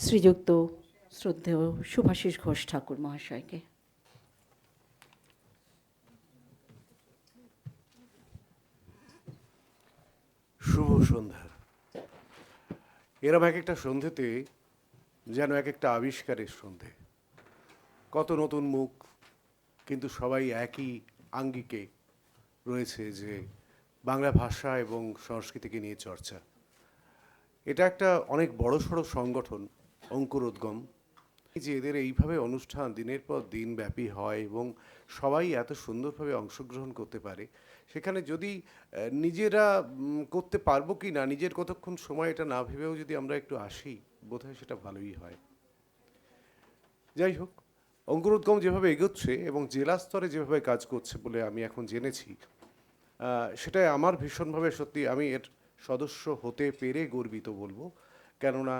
শ্রীযুক্ত শ্রদ্ধেয় শুভাশিস ঘোষ ঠাকুর মহাশয়কে। শুভ সন্ধ্যা। এরম এক একটা সন্ধ্যেতে যেন এক একটা আবিষ্কারের সন্ধে। কত নতুন মুখ, কিন্তু সবাই একই আঙ্গিকে রয়েছে যে বাংলা ভাষা এবং সংস্কৃতিকে নিয়ে চর্চা। এটা একটা অনেক বড়সড় সংগঠন অঙ্কুরোদ্গম, যে এদের এইভাবে অনুষ্ঠান দিনের পর দিন ব্যাপী হয় এবং সবাই এত সুন্দরভাবে অংশগ্রহণ করতে পারে, সেখানে যদি নিজেরা করতে পারবো কি না, নিজের কতক্ষণ সময় এটা না ভেবেও যদি আমরা একটু আসি, বোধহয় সেটা ভালোই হয়। যাই হোক, অঙ্কুরোদ্গম যেভাবে এগোচ্ছে এবং জেলা স্তরে যেভাবে কাজ করছে বলে আমি এখন জেনেছি, সেটাই আমার ভীষণভাবে, সত্যি আমি এর সদস্য হতে পেরে গর্বিত বলবো। কেননা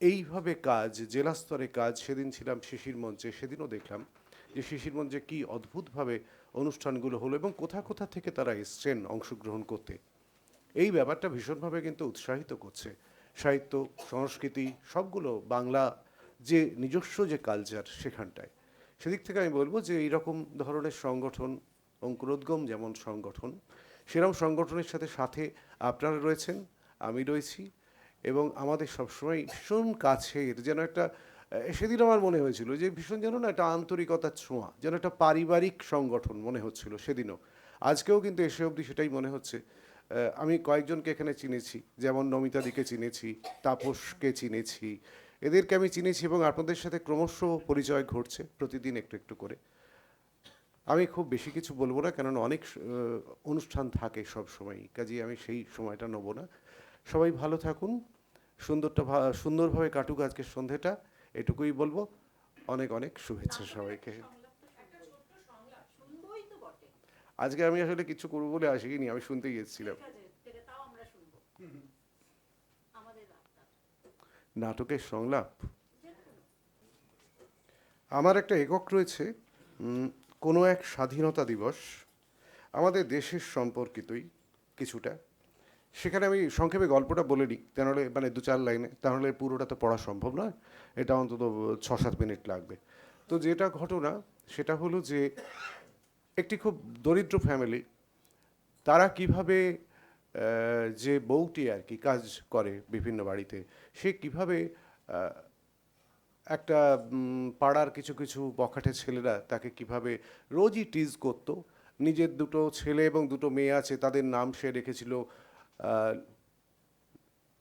এইভাবে কাজ, জেলা স্তরে কাজ, সেদিন ছিলাম শিশির মঞ্চে, সেদিনও দেখলাম যে শিশির মঞ্চে কী অদ্ভুতভাবে অনুষ্ঠানগুলো হলো এবং কোথা কোথা থেকে তারা এসছেন অংশগ্রহণ করতে। এই ব্যাপারটা ভীষণভাবে কিন্তু উৎসাহিত করছে। সাহিত্য, সংস্কৃতি সবগুলো, বাংলা যে নিজস্ব যে কালচার সেখানটায়, সেদিক থেকে আমি বলবো যে এইরকম ধরনের সংগঠন, অঙ্কুরোদ্গম যেমন সংগঠন, সেরকম সংগঠনের সাথে সাথে আপনারা রয়েছেন, আমি রয়েছি, এবং আমাদের সবসময় ভীষণ কাছের যেন একটা, সেদিন আমার মনে হয়েছিল যে ভীষণ যেন না একটা আন্তরিকতার ছোঁয়া, যেন একটা পারিবারিক সংগঠন মনে হচ্ছিল সেদিনও। আজকেও কিন্তু এসে অবধি সেটাই মনে হচ্ছে। আমি কয়েকজনকে এখানে চিনেছি, যেমন নমিতাদিকে চিনেছি, তাপসকে চিনেছি, এদেরকে আমি চিনেছি এবং আপনাদের সাথে ক্রমশ পরিচয় ঘটছে প্রতিদিন একটু একটু করে। আমি খুব বেশি কিছু বলবো না, কেননা অনেক অনুষ্ঠান থাকে সব সময়ই, কাজেই আমি সেই সময়টা নেবো না। সবাই ভালো থাকুন, সুন্দরভাবে কাটুক আজকের সন্ধেটা, এটুকুই বলবো। অনেক অনেক শুভেচ্ছা সবাইকে। আজকে আমি আসলে কিছু করবো বলে আসিনি, আমি শুনতেই এসেছিলাম। নাটকের সংলাপ আমার একটা একক রয়েছে, কোনো এক স্বাধীনতা দিবস, আমাদের দেশের সম্পর্কিতই কিছুটা। সেখানে আমি সংক্ষেপে গল্পটা বলে নিই, তাহলে মানে 2-4 লাইনে, তাহলে পুরোটা তো পড়া সম্ভব নয়, এটা অন্তত 6-7 মিনিট লাগবে। তো যেটা ঘটনা সেটা হলো যে একটি খুব দরিদ্র ফ্যামিলি, তারা কিভাবে যে বউটি আর কি কাজ করে বিভিন্ন বাড়িতে, সে কিভাবে একটা পাড়ার কিছু কিছু বখাটে ছেলেরা তাকে কিভাবে রোজই টিজ করতো। নিজের দুটো ছেলে এবং দুটো মেয়ে আছে, তাদের নাম সে রেখেছিল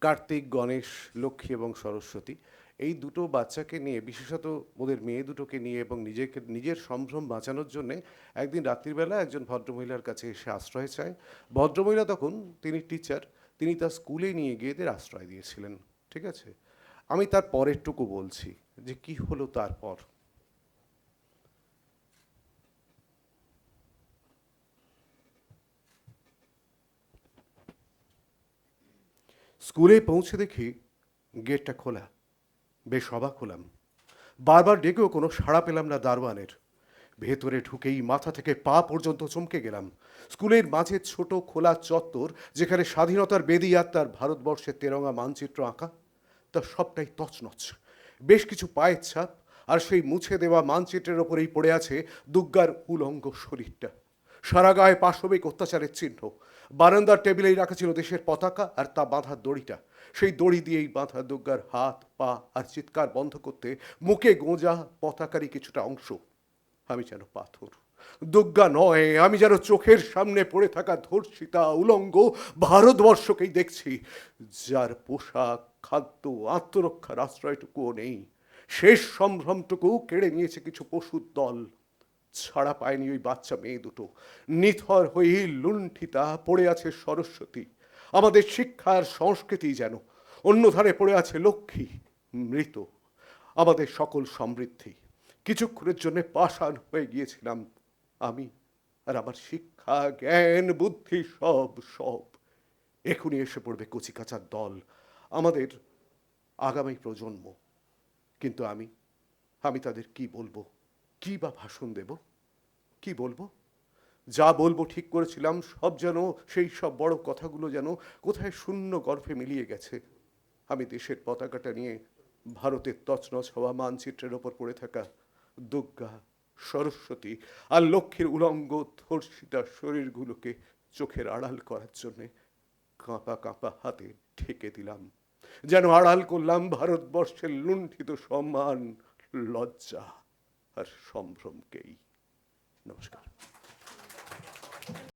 কার্তিক, গণেশ, লক্ষ্মী এবং সরস্বতী। এই দুটো বাচ্চাকে নিয়ে, বিশেষত ওদের মেয়ে দুটোকে নিয়ে এবং নিজের সম্ভ্রম বাঁচানোর জন্যে একদিন রাত্রিবেলা একজন ভদ্রমহিলার কাছে এসে আশ্রয় চায়। ভদ্রমহিলা তখন, তিনি টিচার, তিনি তার স্কুলে নিয়ে গিয়ে এদের আশ্রয় দিয়েছিলেন। ঠিক আছে, আমি তার পরেরটুকু বলছি যে কি হলো তারপর। স্কুলে পৌঁছে দেখি গেটটা খোলা। বেশ অবাক হলাম, বারবার ডেকেও কোনো সাড়া পেলাম না দারোয়ানের। ভেতরে ঢুকেই মাথা থেকে পা পর্যন্ত চমকে গেলাম। স্কুলের মাঝে ছোট খোলা চত্বর, যেখানে স্বাধীনতার বেদি আর তার ভারতবর্ষের তেরঙা মানচিত্র আঁকা, তা সবটাই তছনছ। বেশ কিছু পায়ের ছাপ, আর সেই মুছে দেওয়া মানচিত্রের ওপরেই পড়ে আছে দুর্গার উলঙ্গ শরীরটা, সারা গায়ে পাশবিক অত্যাচারের চিহ্ন। বারান্দার টেবিলেই রাখা ছিল দেশের পতাকা আর তা বাঁধার দড়িটা। সেই দড়ি দিয়েই বাঁধা দুর্গার হাত, পা আর চিৎকার বন্ধ করতে মুখে গোঁজা পতাকারই কিছুটা অংশ। আমি যেন পাথর, দুর্গা নয়, আমি যেন চোখের সামনে পড়ে থাকা ধর্ষিতা উলঙ্গ ভারতবর্ষকেই দেখছি, যার পোশাক, খাদ্য, আত্মরক্ষার আশ্রয়টুকুও নেই। শেষ সম্ভ্রমটুকু কেড়ে নিয়েছে কিছু পশুর দল। ছাড়া পায়নি ওই বাচ্চা মেয়ে দুটো, নিথর হয়ে লুণ্ঠিতা পড়ে আছে সরস্বতী। আমাদের শিক্ষার সংস্কৃতি যেন অন্যধারে পড়ে আছে লক্ষ্মী, মৃত। আমাদের সকল সমৃদ্ধি কিছুক্ষণের জন্য পাষাণ হয়ে গিয়েছিলাম আমি, আর আমার শিক্ষা, জ্ঞান, বুদ্ধি সব সব এখনই এসে পড়বে কচিকাচার দল, আমাদের আগামী প্রজন্ম। কিন্তু আমি আমি তাদের কি বলবো, কি বা ভাষণ দেব, কি বলবো? যা বলবো ঠিক করেছিলাম সব যেন, সেই সব বড় কথাগুলো যেন কোথায় শূন্য গর্ভে মিলিয়ে গেছে। আমি দেশের পতাকাটা নিয়ে ভারতের তছনছ হওয়া মানচিত্রের ওপর পড়ে থাকা দুর্গা, সরস্বতী আর লক্ষ্মীর উলঙ্গ ধর্ষিতা শরীরগুলোকে চোখের আড়াল করার জন্যে কাঁপা কাঁপা হাতে ঠেকে দিলাম, যেন আড়াল করলাম ভারতবর্ষের লুণ্ঠিত সম্মান, লজ্জা আর সম্ভ্রমকেই। নমস্কার।